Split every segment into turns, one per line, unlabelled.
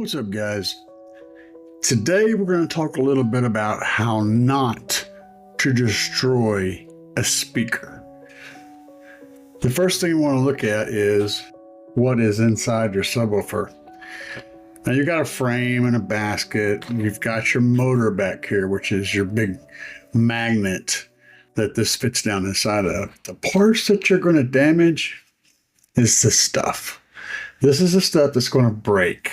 What's up, guys? Today we're going to talk a little bit about how not to destroy a speaker. The first thing you want to look at is what is inside your subwoofer. Now you've got a frame and a basket, and you've got your motor back here, which is your big magnet that this fits down inside of. The parts that you're going to damage is the stuff. This is the stuff that's going to break.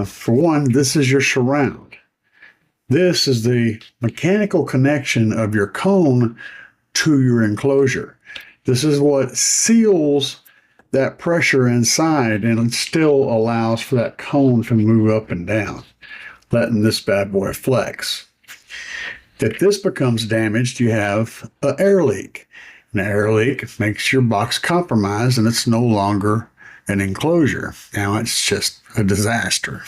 For one, this is your surround. This is the mechanical connection of your cone to your enclosure. This is what seals that pressure inside and it still allows for that cone to move up and down, letting this bad boy flex. If this becomes damaged, you have an air leak. An air leak makes your box compromised and it's no longer an enclosure. Now it's just a disaster.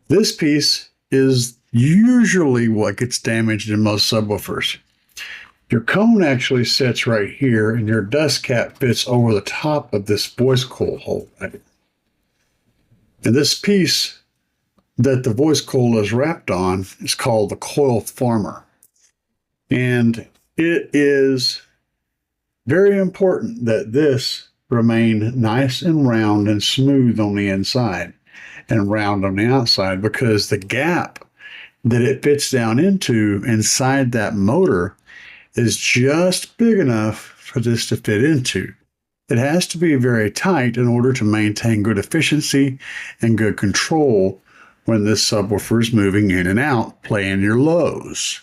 This piece is usually what gets damaged in most subwoofers. Your cone actually sits right here and your dust cap fits over the top of this voice coil hole. Right? And this piece that the voice coil is wrapped on is called the coil former. And it is very important that this remain nice and round and smooth on the inside and round on the outside, because the gap that it fits down into inside that motor is just big enough for this to fit into. It has to be very tight in order to maintain good efficiency and good control when this subwoofer is moving in and out, playing your lows.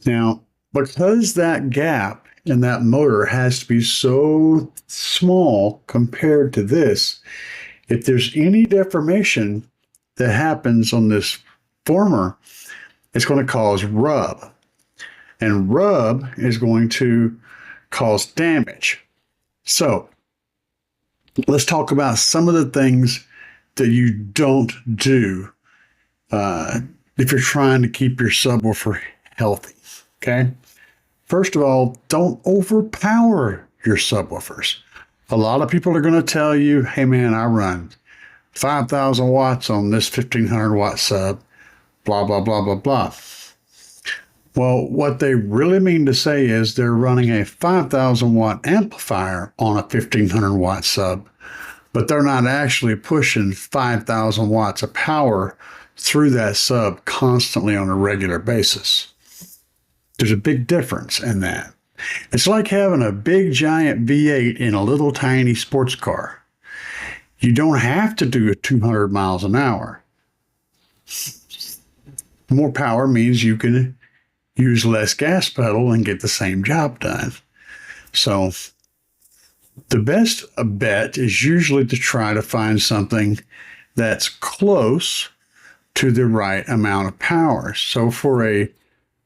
Now, because that gap in that motor has to be so small compared to this, if there's any deformation that happens on this former, it's going to cause rub. And rub is going to cause damage. So let's talk about some of the things that you don't do if you're trying to keep your subwoofer healthy. Okay. First of all, don't overpower your subwoofers. A lot of people are going to tell you, hey man, I run 5,000 watts on this 1,500 watt sub, blah, blah, blah, blah, blah. Well, what they really mean to say is they're running a 5,000 watt amplifier on a 1,500 watt sub, but they're not actually pushing 5,000 watts of power through that sub constantly on a regular basis. There's a big difference in that. It's like having a big giant V8 in a little tiny sports car. You don't have to do it 200 miles an hour. More power means you can use less gas pedal and get the same job done. So the best bet is usually to try to find something that's close to the right amount of power. So for a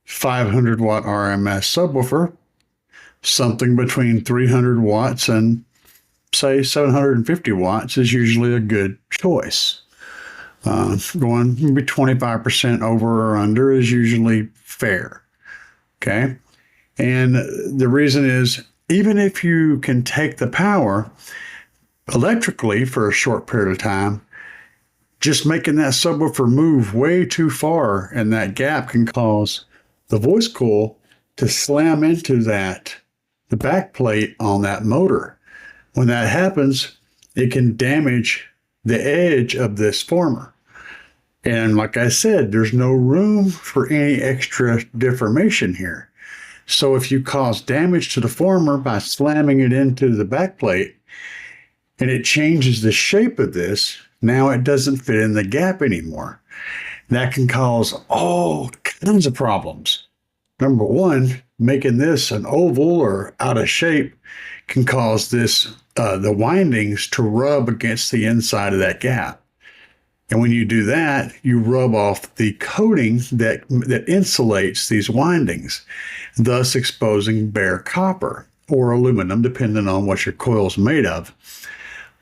500 watt RMS subwoofer, something between 300 watts and say 750 watts is usually a good choice. Going maybe 25% over or under is usually fair. Okay. And the reason is, even if you can take the power electrically for a short period of time, just making that subwoofer move way too far and that gap can cause the voice coil to slam into the back plate on that motor. When that happens, it can damage the edge of this former. And like I said, there's no room for any extra deformation here. So if you cause damage to the former by slamming it into the back plate and it changes the shape of this, now it doesn't fit in the gap anymore. That can cause all kinds of problems. Number one, making this an oval or out of shape can cause this the windings to rub against the inside of that gap. And when you do that, you rub off the coating that insulates these windings, thus exposing bare copper or aluminum, depending on what your coil is made of.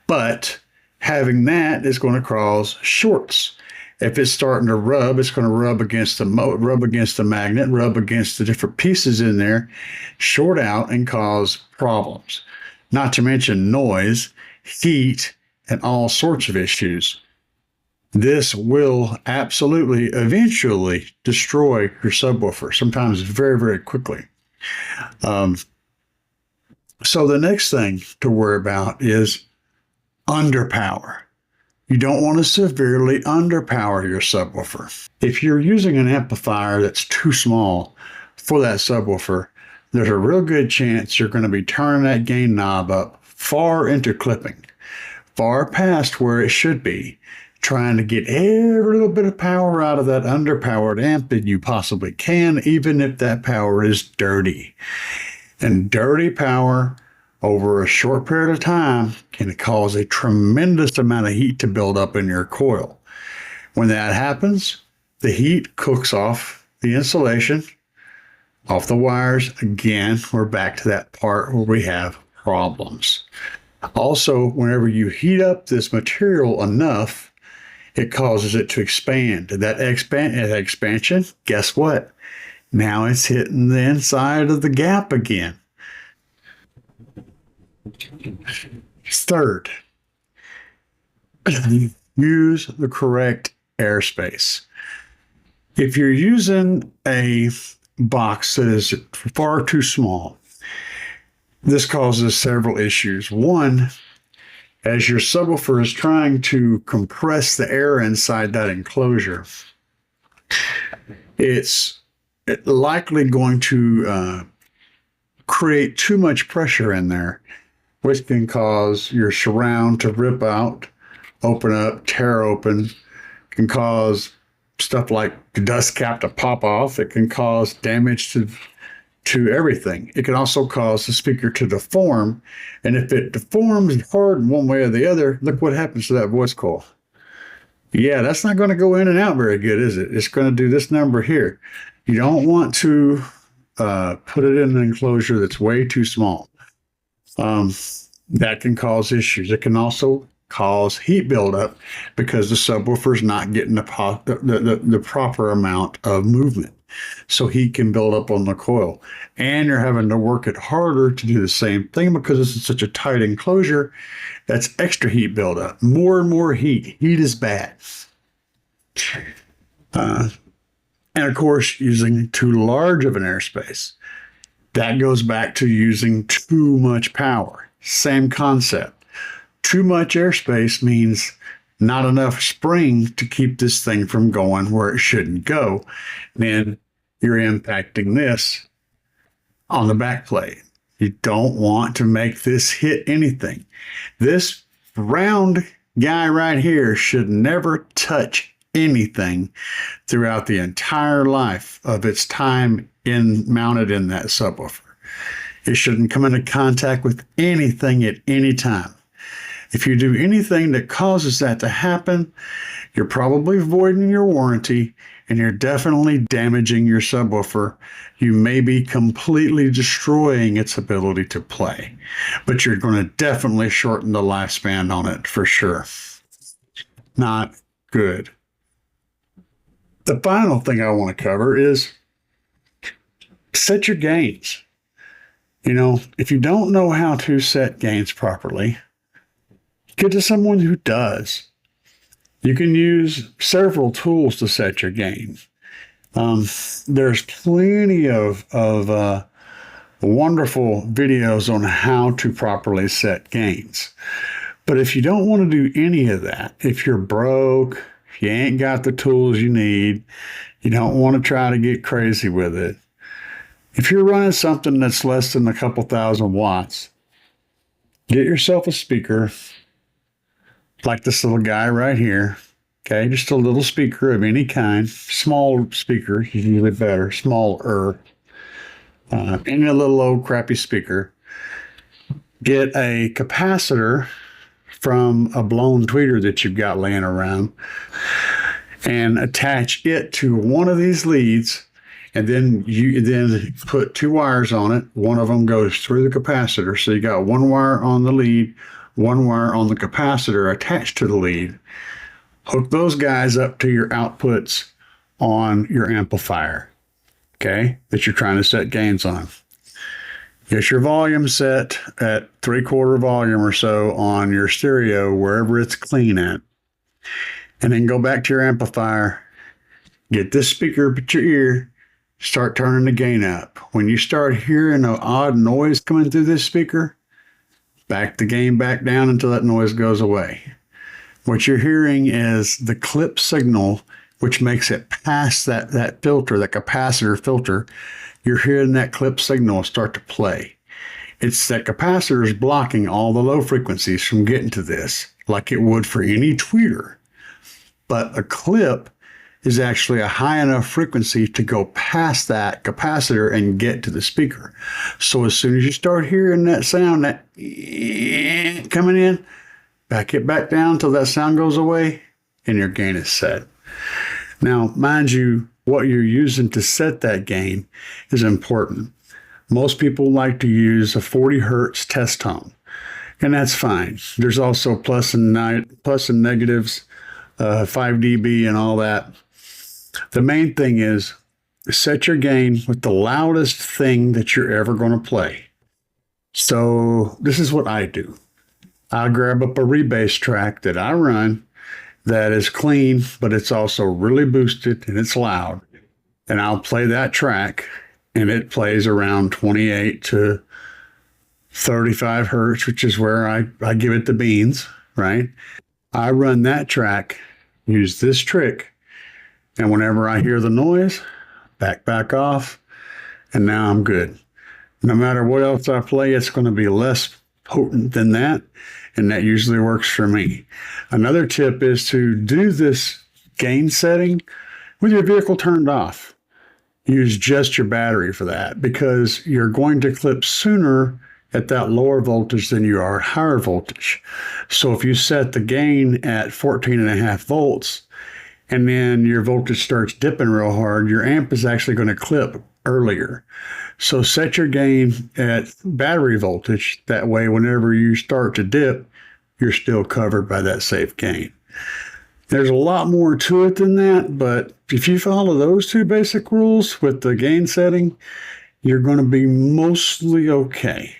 But having that is going to cause shorts. If it's starting to rub, it's going to rub against the magnet, rub against the different pieces in there, short out and cause problems. Not to mention noise, heat, and all sorts of issues. This will absolutely eventually destroy your subwoofer, sometimes very, very quickly. So the next thing to worry about is underpower. You don't want to severely underpower your subwoofer. If you're using an amplifier that's too small for that subwoofer, there's a real good chance you're going to be turning that gain knob up far into clipping, far past where it should be, trying to get every little bit of power out of that underpowered amp that you possibly can, even if that power is dirty. And dirty power over a short period of time can cause a tremendous amount of heat to build up in your coil. When that happens, the heat cooks off the insulation, off the wires. Again, we're back to that part where we have problems. Also, whenever you heat up this material enough, it causes it to expand. That expansion, guess what? Now it's hitting the inside of the gap again. Third, use the correct airspace. If you're using a box that is far too small, this causes several issues. One, as your subwoofer is trying to compress the air inside that enclosure, it's likely going to create too much pressure in there, which can cause your surround to rip out, open up, tear open, can cause stuff like the dust cap to pop off. It can cause damage to everything. It can also cause the speaker to deform. And if it deforms hard in one way or the other, look what happens to that voice coil. Yeah, that's not going to go in and out very good, is it? It's going to do this number here. You don't want to put it in an enclosure that's way too small. That can cause issues. It can also cause heat buildup because the subwoofer is not getting the proper amount of movement. So heat can build up on the coil. And you're having to work it harder to do the same thing because this is such a tight enclosure. That's extra heat buildup. More and more heat. Heat is bad. And of course, using too large of an airspace. That goes back to using too much power. Same concept. Too much airspace means not enough spring to keep this thing from going where it shouldn't go. Then you're impacting this on the back plate. You don't want to make this hit anything. This round guy right here should never touch anything throughout the entire life of its time mounted in that subwoofer. It shouldn't come into contact with anything at any time. If you do anything that causes that to happen, you're probably voiding your warranty and you're definitely damaging your subwoofer. You may be completely destroying its ability to play, but you're going to definitely shorten the lifespan on it for sure. Not good. The final thing I want to cover is set your gains. You know, if you don't know how to set gains properly, get to someone who does. You can use several tools to set your gain. There's plenty of wonderful videos on how to properly set gains. But if you don't want to do any of that, if you're broke, if you ain't got the tools you need, you don't want to try to get crazy with it. If you're running something that's less than a couple thousand watts, get yourself a speaker like this little guy right here. Okay, just a little speaker of any kind. Small speaker, usually better, smaller. Any little old crappy speaker. Get a capacitor from a blown tweeter that you've got laying around and attach it to one of these leads, and then you put two wires on it. One of them goes through the capacitor, so you got one wire on the lead, one wire on the capacitor attached to the lead. Hook those guys up to your outputs on your amplifier, okay, that you're trying to set gains on. Get your volume set at 3/4 volume or so on your stereo, wherever it's clean at. And then go back to your amplifier, get this speaker up at your ear, start turning the gain up. When you start hearing an odd noise coming through this speaker, back the gain back down until that noise goes away. What you're hearing is the clip signal, which makes it pass that filter, that capacitor filter. You're hearing that clip signal start to play. It's that capacitor is blocking all the low frequencies from getting to this, like it would for any tweeter. But a clip is actually a high enough frequency to go past that capacitor and get to the speaker. So as soon as you start hearing that sound, that coming in, back it back down until that sound goes away and your gain is set. Now, mind you, what you're using to set that gain is important. Most people like to use a 40 hertz test tone, and that's fine. There's also plus and negatives, 5 dB and all that. The main thing is set your gain with the loudest thing that you're ever going to play. So this is what I do. I grab up a rebase track that I run that is clean, but it's also really boosted and it's loud. And I'll play that track, and it plays around 28 to 35 hertz, which is where I give it the beans, right? I run that track, use this trick, and whenever I hear the noise, back off, and now I'm good. No matter what else I play, it's going to be less potent than that, and that usually works for me. Another tip is to do this gain setting with your vehicle turned off. Use just your battery for that, because you're going to clip sooner at that lower voltage than you are at higher voltage. So if you set the gain at 14.5 volts and then your voltage starts dipping real hard, your amp is actually going to clip earlier. So set your gain at battery voltage. That way, whenever you start to dip, you're still covered by that safe gain. There's a lot more to it than that, but if you follow those two basic rules with the gain setting, you're going to be mostly okay.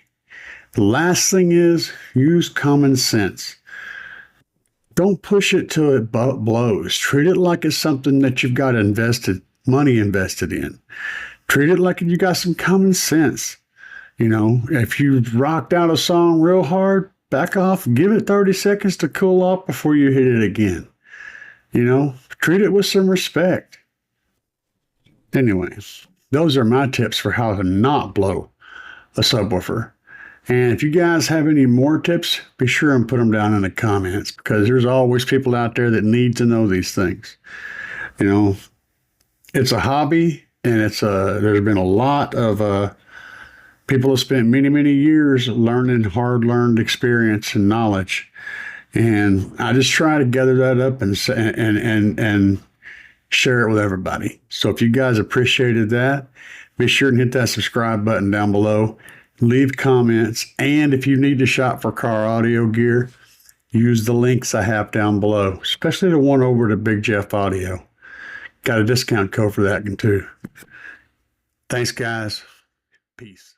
The last thing is use common sense. Don't push it till it blows. Treat it like it's something that you've got money invested in. Treat it like you got some common sense. You know, if you've rocked out a song real hard, back off, give it 30 seconds to cool off before you hit it again. You know, treat it with some respect. Anyways, those are my tips for how to not blow a subwoofer. And if you guys have any more tips, be sure and put them down in the comments, because there's always people out there that need to know these things. You know, it's a hobby, and there's been a lot of people have spent many years learning hard-learned experience and knowledge. And I just try to gather that up and share it with everybody. So if you guys appreciated that, be sure and hit that subscribe button down below. Leave comments. And if you need to shop for car audio gear, use the links I have down below, especially the one over to Big Jeff Audio. Got a discount code for that one too. Thanks, guys. Peace.